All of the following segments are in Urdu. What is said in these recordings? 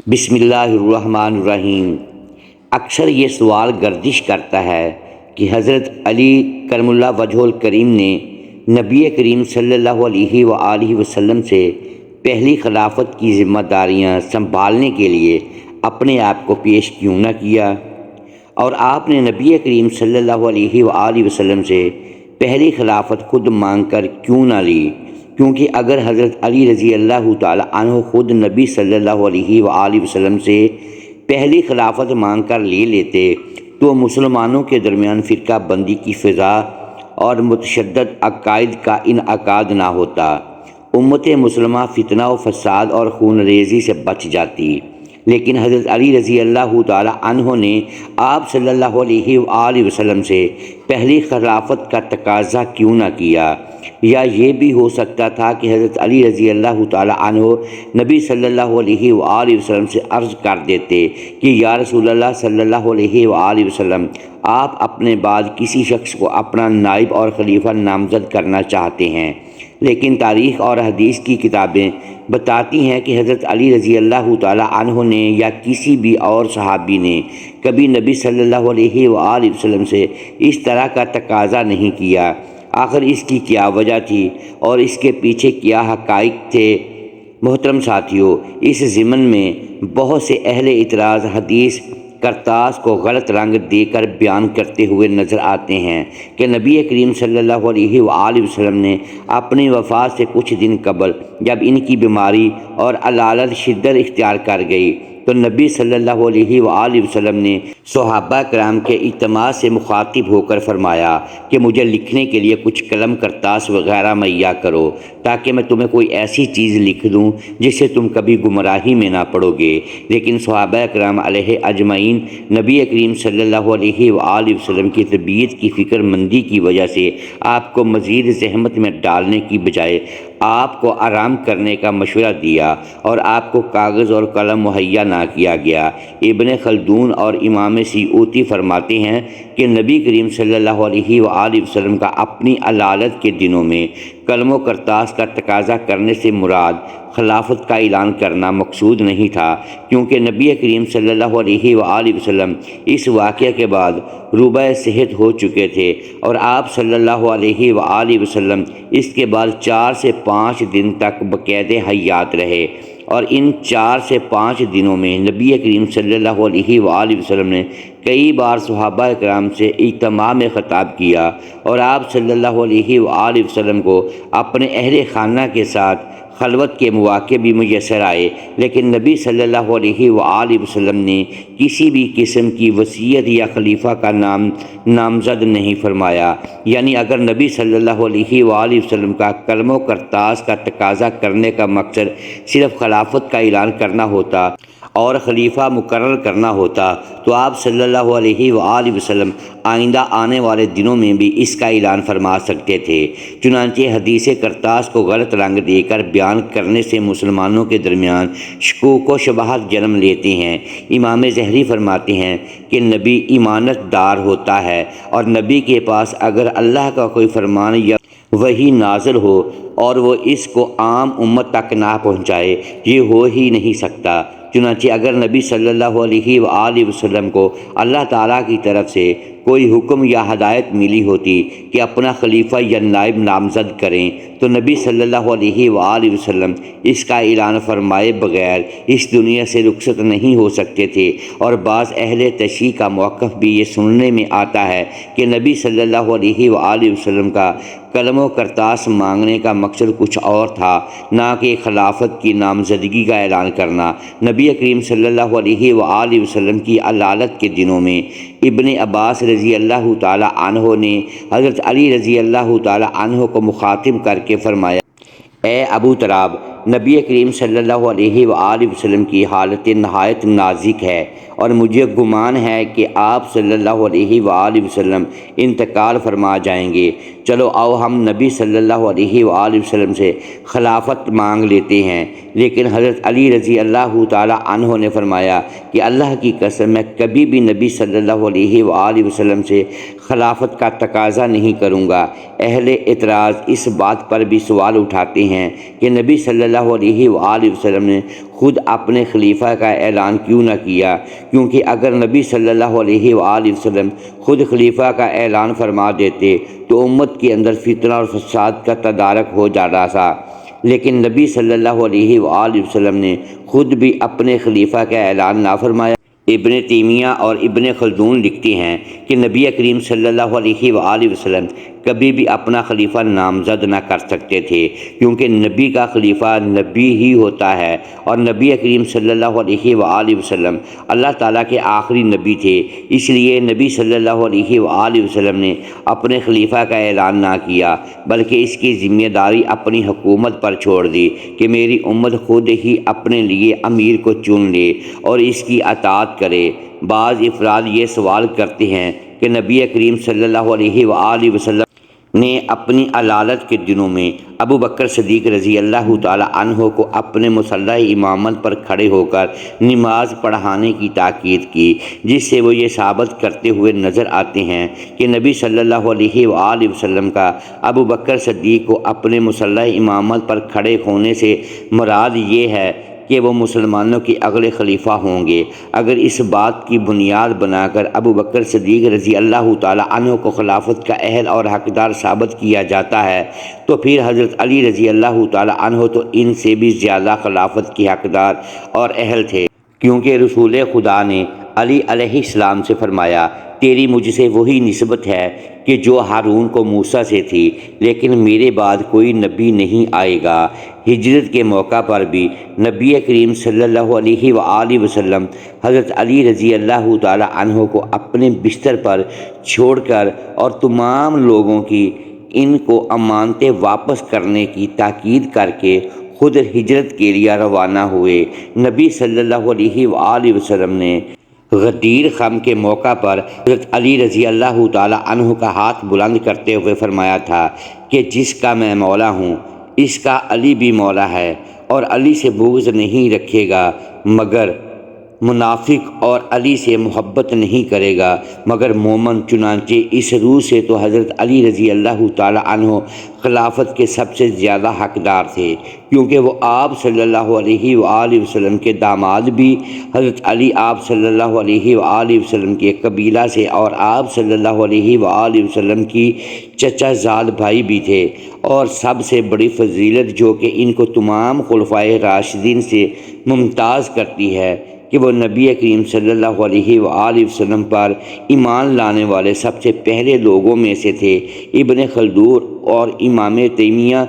بسم اللہ الرحمن الرحیم۔ اکثر یہ سوال گردش کرتا ہے کہ حضرت علی کرم اللہ وجہہ الکریم نے نبی کریم صلی اللہ علیہ وآلہ وسلم سے پہلی خلافت کی ذمہ داریاں سنبھالنے کے لیے اپنے آپ کو پیش کیوں نہ کیا، اور آپ نے نبی کریم صلی اللہ علیہ وآلہ وسلم سے پہلی خلافت خود مانگ کر کیوں نہ لی؟ کیونکہ اگر حضرت علی رضی اللہ تعالی عنہ خود نبی صلی اللہ علیہ وآلہ وسلم سے پہلی خلافت مانگ کر لے لیتے تو مسلمانوں کے درمیان فرقہ بندی کی فضا اور متشدد عقائد کا انعقاد نہ ہوتا، امت مسلمہ فتنہ و فساد اور خون ریزی سے بچ جاتی۔ لیکن حضرت علی رضی اللہ تعالی عنہ نے آپ صلی اللہ علیہ وآلہ وسلم سے پہلی خلافت کا تقاضا کیوں نہ کیا؟ یا یہ بھی ہو سکتا تھا کہ حضرت علی رضی اللہ تعالی عنہ نبی صلی اللہ علیہ وآلہ وسلم سے عرض کر دیتے کہ یا رسول اللہ صلی اللہ علیہ وآلہ وسلم، آپ اپنے بعد کسی شخص کو اپنا نائب اور خلیفہ نامزد کرنا چاہتے ہیں، لیکن تاریخ اور حدیث کی کتابیں بتاتی ہیں کہ حضرت علی رضی اللہ تعالی عنہ نے یا کسی بھی اور صحابی نے کبھی نبی صلی اللہ علیہ وآلہ وسلم سے اس طرح کا تقاضا نہیں کیا۔ آخر اس کی کیا وجہ تھی اور اس کے پیچھے کیا حقائق تھے؟ محترم ساتھیوں، اس ضمن میں بہت سے اہل اعتراض حدیث کرتاس کو غلط رنگ دے کر بیان کرتے ہوئے نظر آتے ہیں کہ نبی کریم صلی اللہ علیہ وآلہ وسلم نے اپنی وفات سے کچھ دن قبل جب ان کی بیماری اور علالت شدت اختیار کر گئی تو نبی صلی اللہ علیہ وآلہ وسلم نے صحابہ کرام کے اجتماع سے مخاطب ہو کر فرمایا کہ مجھے لکھنے کے لیے کچھ قلم کرتاس وغیرہ مہیا کرو تاکہ میں تمہیں کوئی ایسی چیز لکھ دوں جس سے تم کبھی گمراہی میں نہ پڑو گے۔ لیکن صحابہ کرام علیہ اجمعین نبی کریم صلی اللہ علیہ وآلہ وسلم کی طبیعت کی فکر مندی کی وجہ سے آپ کو مزید زحمت میں ڈالنے کی بجائے آپ کو آرام کرنے کا مشورہ دیا اور آپ کو کاغذ اور قلم مہیا نہ کیا گیا۔ ابن خلدون اور امام سیوطی فرماتے ہیں کہ نبی کریم صلی اللہ علیہ وآلہ وسلم کا اپنی علالت کے دنوں میں قلم و کرتاس کا تقاضا کرنے سے مراد خلافت کا اعلان کرنا مقصود نہیں تھا، کیونکہ نبی کریم صلی اللہ علیہ وآلہ وسلم اس واقعہ کے بعد روبہ صحت ہو چکے تھے اور آپ صلی اللہ علیہ وآلہ وسلم اس کے بعد 4 سے 5 دن تک بقید حیات رہے، اور ان 4 سے 5 دنوں میں نبی کریم صلی اللہ علیہ وآلہ وسلم نے کئی بار صحابہ کرام سے اجتماع میں خطاب کیا اور آپ صلی اللہ علیہ وآلہ وسلم کو اپنے اہل خانہ کے ساتھ خلوت کے مواقع بھی میسر آئے، لیکن نبی صلی اللہ علیہ وآلہ وسلم نے کسی بھی قسم کی وصیت یا خلیفہ کا نام نامزد نہیں فرمایا۔ یعنی اگر نبی صلی اللہ علیہ وآلہ وسلم کا قلم و کرتاس کا تقاضا کرنے کا مقصد صرف خلافت کا اعلان کرنا ہوتا اور خلیفہ مقرر کرنا ہوتا تو آپ صلی اللہ علیہ وآلہ وسلم آئندہ آنے والے دنوں میں بھی اس کا اعلان فرما سکتے تھے۔ چنانچہ حدیث کرتاس کو غلط رنگ دے کر بیان کرنے سے مسلمانوں کے درمیان شکوک و شبہات جنم لیتے ہیں۔ امام ظہری فرماتے ہیں کہ نبی امانت دار ہوتا ہے، اور نبی کے پاس اگر اللہ کا کوئی فرمان یا وحی نازل ہو اور وہ اس کو عام امت تک نہ پہنچائے، یہ ہو ہی نہیں سکتا۔ چنانچہ اگر نبی صلی اللہ علیہ وآلہ وسلم کو اللہ تعالیٰ کی طرف سے کوئی حکم یا ہدایت ملی ہوتی کہ اپنا خلیفہ یا نائب نامزد کریں تو نبی صلی اللہ علیہ وآلہ وسلم اس کا اعلان فرمائے بغیر اس دنیا سے رخصت نہیں ہو سکتے تھے۔ اور بعض اہل تشیع کا موقف بھی یہ سننے میں آتا ہے کہ نبی صلی اللہ علیہ وآلہ وسلم کا قلم و کرتاس مانگنے کا مقصد کچھ اور تھا، نہ کہ خلافت کی نامزدگی کا اعلان کرنا۔ نبی کریم صلی اللہ علیہ وآلہ وسلم کی علالت کے دنوں میں ابن عباس رضی اللہ تعالی عنہ نے حضرت علی رضی اللہ تعالی عنہ کو مخاطب کر کے فرمایا، اے ابو تراب، نبی کریم صلی اللہ علیہ وآلہ وسلم کی حالت نہایت نازک ہے اور مجھے گمان ہے کہ آپ صلی اللہ علیہ وآلہ وسلم انتقال فرما جائیں گے۔ چلو آؤ ہم نبی صلی اللہ علیہ وآلہ وسلم سے خلافت مانگ لیتے ہیں۔ لیکن حضرت علی رضی اللہ تعالی عنہ نے فرمایا کہ اللہ کی قسم، میں کبھی بھی نبی صلی اللہ علیہ وآلہ وسلم سے خلافت کا تقاضا نہیں کروں گا۔ اہل اعتراض اس بات پر بھی سوال اٹھاتے ہیں کہ نبی صلی اللہ علیہ وآلہ وسلم نے خود اپنے خلیفہ کا اعلان کیوں نہ کیا؟ کیونکہ اگر نبی صلی اللہ علیہ وآلہ وسلم خود خلیفہ کا اعلان فرما دیتے تو امت کے اندر فتنہ اور فساد کا تدارک ہو جاتا تھا، لیکن نبی صلی اللہ علیہ وآلہ وسلم نے خود بھی اپنے خلیفہ کا اعلان نہ فرمایا۔ ابن تیمیہ اور ابن خلدون لکھتے ہیں کہ نبی کریم صلی اللہ علیہ وآلہ وسلم کبھی بھی اپنا خلیفہ نامزد نہ کر سکتے تھے، کیونکہ نبی کا خلیفہ نبی ہی ہوتا ہے، اور نبی کریم صلی اللہ علیہ وآلہ وسلم اللہ تعالیٰ کے آخری نبی تھے۔ اس لیے نبی صلی اللہ علیہ وآلہ وسلم نے اپنے خلیفہ کا اعلان نہ کیا، بلکہ اس کی ذمہ داری اپنی حکومت پر چھوڑ دی کہ میری امت خود ہی اپنے لیے امیر کو چن لے اور اس کی اطاعت کرے۔ بعض افراد یہ سوال کرتے ہیں کہ نبی کریم صلی اللہ علیہ وآلہ وسلم نے اپنی علالت کے دنوں میں ابو بکر صدیق رضی اللہ تعالی عنہ کو اپنے مصلح امامت پر کھڑے ہو کر نماز پڑھانے کی تاکید کی، جس سے وہ یہ ثابت کرتے ہوئے نظر آتے ہیں کہ نبی صلی اللہ علیہ وآلہ وسلم کا ابو بکر صدیق کو اپنے مصلح امامت پر کھڑے ہونے سے مراد یہ ہے کہ وہ مسلمانوں کے اگلے خلیفہ ہوں گے۔ اگر اس بات کی بنیاد بنا کر ابو بکر صدیق رضی اللہ تعالی عنہ کو خلافت کا اہل اور حقدار ثابت کیا جاتا ہے تو پھر حضرت علی رضی اللہ تعالی عنہ تو ان سے بھی زیادہ خلافت کے حقدار اور اہل تھے، کیونکہ رسول خدا نے علی علیہ السلام سے فرمایا، تیری مجھ سے وہی نسبت ہے کہ جو ہارون کو موسیٰ سے تھی، لیکن میرے بعد کوئی نبی نہیں آئے گا۔ ہجرت کے موقع پر بھی نبی کریم صلی اللہ علیہ وآلہ وسلم حضرت علی رضی اللہ تعالی عنہ کو اپنے بستر پر چھوڑ کر اور تمام لوگوں کی ان کو امانتیں واپس کرنے کی تاکید کر کے خود ہجرت کے لیے روانہ ہوئے۔ نبی صلی اللہ علیہ وآلہ وسلم نے غدیر خم کے موقع پر حضرت علی رضی اللہ تعالی عنہ کا ہاتھ بلند کرتے ہوئے فرمایا تھا کہ جس کا میں مولا ہوں اس کا علی بھی مولا ہے، اور علی سے بغض نہیں رکھے گا مگر منافق، اور علی سے محبت نہیں کرے گا مگر مومن۔ چنانچہ اس روح سے تو حضرت علی رضی اللہ تعالی عنہ خلافت کے سب سے زیادہ حقدار تھے، کیونکہ وہ آپ صلی اللہ علیہ وآلہ وسلم کے داماد بھی، حضرت علی آپ صلی اللہ علیہ وآلہ وسلم کے قبیلہ سے اور آپ صلی اللہ علیہ وآلہ وسلم کی چچا زاد بھائی بھی تھے، اور سب سے بڑی فضیلت جو کہ ان کو تمام خلفائے راشدین سے ممتاز کرتی ہے کہ وہ نبی کریم صلی اللہ علیہ وآلہ وسلم پر ایمان لانے والے سب سے پہلے لوگوں میں سے تھے۔ ابن خلدون اور امام تیمیہ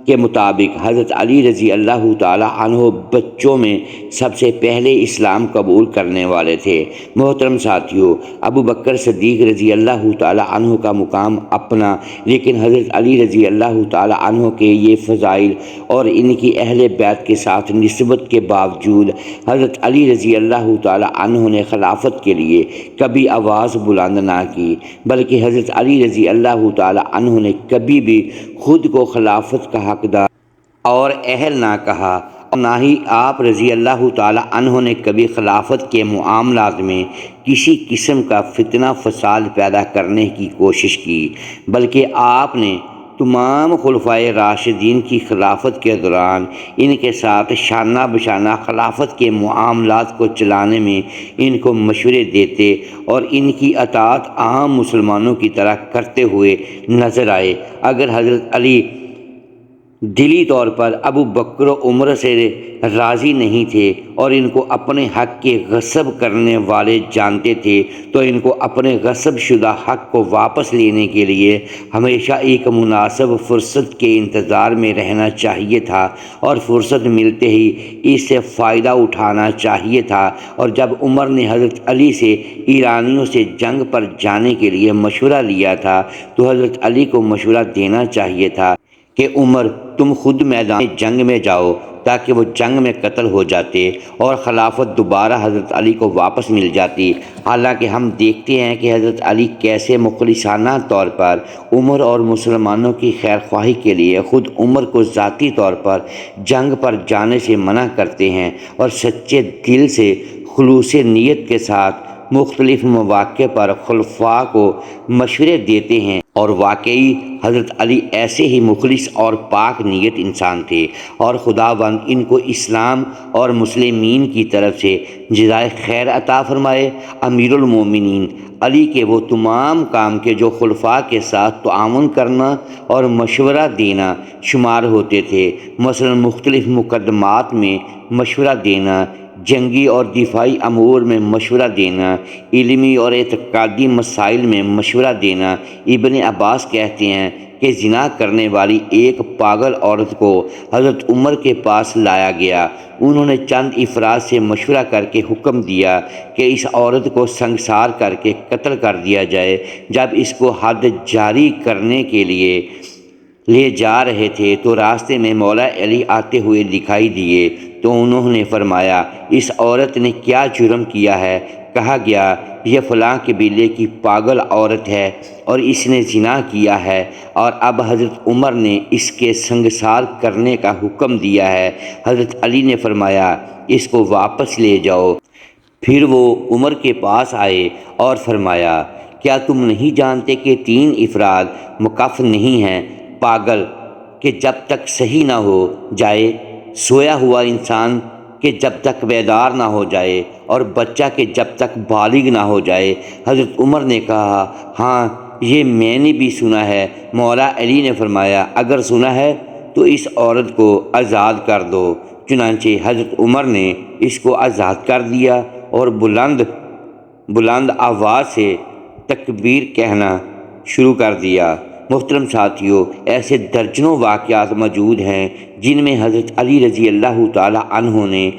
کے مطابق حضرت علی رضی اللہ تعالی عنہ بچوں میں سب سے پہلے اسلام قبول کرنے والے تھے۔ محترم ساتھیو، ابو بکر صدیق رضی اللہ تعالی عنہ کا مقام اپنا، لیکن حضرت علی رضی اللہ تعالی عنہ کے یہ فضائل اور ان کی اہل بیت کے ساتھ نسبت کے باوجود حضرت علی رضی اللہ تعالی عنہ نے خلافت کے لیے کبھی آواز بلند نہ کی، بلکہ حضرت علی رضی اللہ تعالی عنہ نے کبھی بھی خود کو خلافت کا حقدار اور اہل نہ کہا، اور نہ ہی آپ رضی اللہ تعالی عنہ نے کبھی خلافت کے معاملات میں کسی قسم کا فتنہ فساد پیدا کرنے کی کوشش کی، بلکہ آپ نے تمام خلفائے راشدین کی خلافت کے دوران ان کے ساتھ شانہ بشانہ خلافت کے معاملات کو چلانے میں ان کو مشورے دیتے اور ان کی اطاعت عام مسلمانوں کی طرح کرتے ہوئے نظر آئے۔ اگر حضرت علی دلی طور پر ابو بکر و عمر سے راضی نہیں تھے اور ان کو اپنے حق کے غصب کرنے والے جانتے تھے تو ان کو اپنے غصب شدہ حق کو واپس لینے کے لیے ہمیشہ ایک مناسب فرصت کے انتظار میں رہنا چاہیے تھا، اور فرصت ملتے ہی اس سے فائدہ اٹھانا چاہیے تھا۔ اور جب عمر نے حضرت علی سے ایرانیوں سے جنگ پر جانے کے لیے مشورہ لیا تھا تو حضرت علی کو مشورہ دینا چاہیے تھا کہ عمر تم خود میدان جنگ میں جاؤ، تاکہ وہ جنگ میں قتل ہو جاتے اور خلافت دوبارہ حضرت علی کو واپس مل جاتی۔ حالانکہ ہم دیکھتے ہیں کہ حضرت علی کیسے مخلصانہ طور پر عمر اور مسلمانوں کی خیر خواہی کے لیے خود عمر کو ذاتی طور پر جنگ پر جانے سے منع کرتے ہیں، اور سچے دل سے خلوص نیت کے ساتھ مختلف مواقع پر خلفاء کو مشورے دیتے ہیں، اور واقعی حضرت علی ایسے ہی مخلص اور پاک نیت انسان تھے اور خداوند ان کو اسلام اور مسلمین کی طرف سے جزائے خیر عطا فرمائے۔ امیر المومنین علی کے وہ تمام کام کے جو خلفاء کے ساتھ تعاون کرنا اور مشورہ دینا شمار ہوتے تھے، مثلا مختلف مقدمات میں مشورہ دینا، جنگی اور دفاعی امور میں مشورہ دینا، علمی اور اعتقادی مسائل میں مشورہ دینا۔ ابن عباس کہتے ہیں کہ زنا کرنے والی ایک پاگل عورت کو حضرت عمر کے پاس لایا گیا۔ انہوں نے چند افراد سے مشورہ کر کے حکم دیا کہ اس عورت کو سنگسار کر کے قتل کر دیا جائے۔ جب اس کو حد جاری کرنے کے لیے لے جا رہے تھے تو راستے میں مولا علی آتے ہوئے دکھائی دیے، تو انہوں نے فرمایا اس عورت نے کیا جرم کیا ہے؟ کہا گیا یہ فلاں قبیلے کی پاگل عورت ہے اور اس نے زنا کیا ہے اور اب حضرت عمر نے اس کے سنگسار کرنے کا حکم دیا ہے۔ حضرت علی نے فرمایا اس کو واپس لے جاؤ۔ پھر وہ عمر کے پاس آئے اور فرمایا کیا تم نہیں جانتے کہ 3 افراد مکف نہیں ہیں، پاگل کہ جب تک صحیح نہ ہو جائے، سویا ہوا انسان کہ جب تک بیدار نہ ہو جائے، اور بچہ کہ جب تک بالغ نہ ہو جائے۔ حضرت عمر نے کہا ہاں یہ میں نے بھی سنا ہے۔ مولا علی نے فرمایا اگر سنا ہے تو اس عورت کو آزاد کر دو۔ چنانچہ حضرت عمر نے اس کو آزاد کر دیا اور بلند آواز سے تکبیر کہنا شروع کر دیا۔ محترم ساتھیو، ایسے درجنوں واقعات موجود ہیں جن میں حضرت علی رضی اللہ تعالی عنہ نے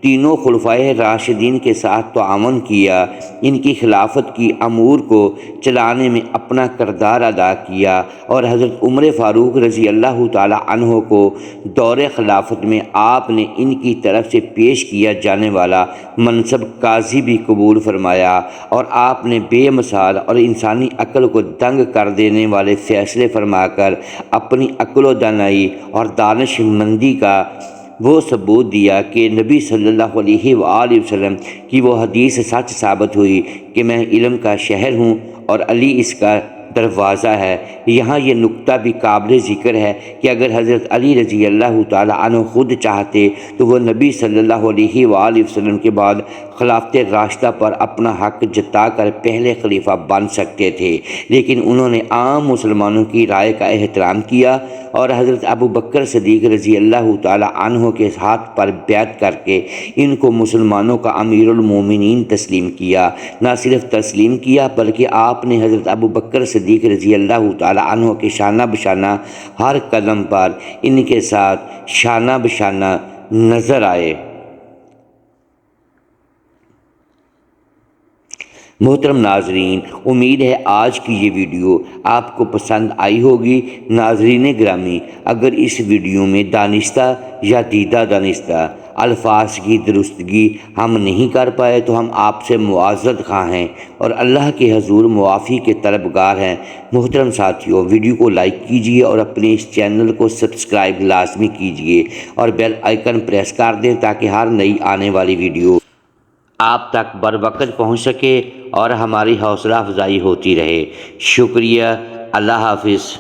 تینوں خلفائے راشدین کے ساتھ تعاون کیا، ان کی خلافت کی امور کو چلانے میں اپنا کردار ادا کیا، اور حضرت عمر فاروق رضی اللہ تعالی عنہ کو دور خلافت میں آپ نے ان کی طرف سے پیش کیا جانے والا منصب قاضی بھی قبول فرمایا، اور آپ نے بے مثال اور انسانی عقل کو دنگ کر دینے والے فیصلے فرما کر اپنی عقل و دانائی اور دانش مندی کا وہ ثبوت دیا کہ نبی صلی اللہ علیہ وآلہ وسلم کی وہ حدیث سچ ثابت ہوئی کہ میں علم کا شہر ہوں اور علی اس کا دروازہ ہے۔ یہاں یہ نکتہ بھی قابل ذکر ہے کہ اگر حضرت علی رضی اللہ تعالی عنہ خود چاہتے تو وہ نبی صلی اللہ علیہ وآلہ وسلم کے بعد خلافت راشدہ پر اپنا حق جتا کر پہلے خلیفہ بن سکتے تھے، لیکن انہوں نے عام مسلمانوں کی رائے کا احترام کیا اور حضرت ابو بکر صدیق رضی اللہ تعالی عنہ کے ہاتھ پر بیعت کر کے ان کو مسلمانوں کا امیر المومنین تسلیم کیا۔ نہ صرف تسلیم کیا بلکہ آپ نے حضرت ابو بکر صدیق رضی اللہ تعالی عنہ کے شانہ بشانہ ہر قدم پر ان کے ساتھ شانہ بشانہ نظر آئے۔ محترم ناظرین، امید ہے آج کی یہ ویڈیو آپ کو پسند آئی ہوگی۔ ناظرین گرامی، اگر اس ویڈیو میں دانستہ یا دیدہ دانستہ الفاظ کی درستگی ہم نہیں کر پائے تو ہم آپ سے معذرت خواہ ہیں اور اللہ کے حضور معافی کے طلبگار ہیں۔ محترم ساتھیوں، ویڈیو کو لائک کیجئے اور اپنے اس چینل کو سبسکرائب لازمی کیجئے اور بیل آئیکن پریس کر دیں تاکہ ہر نئی آنے والی ویڈیو آپ تک بروقت پہنچ سکے اور ہماری حوصلہ افزائی ہوتی رہے۔ شکریہ، اللہ حافظ۔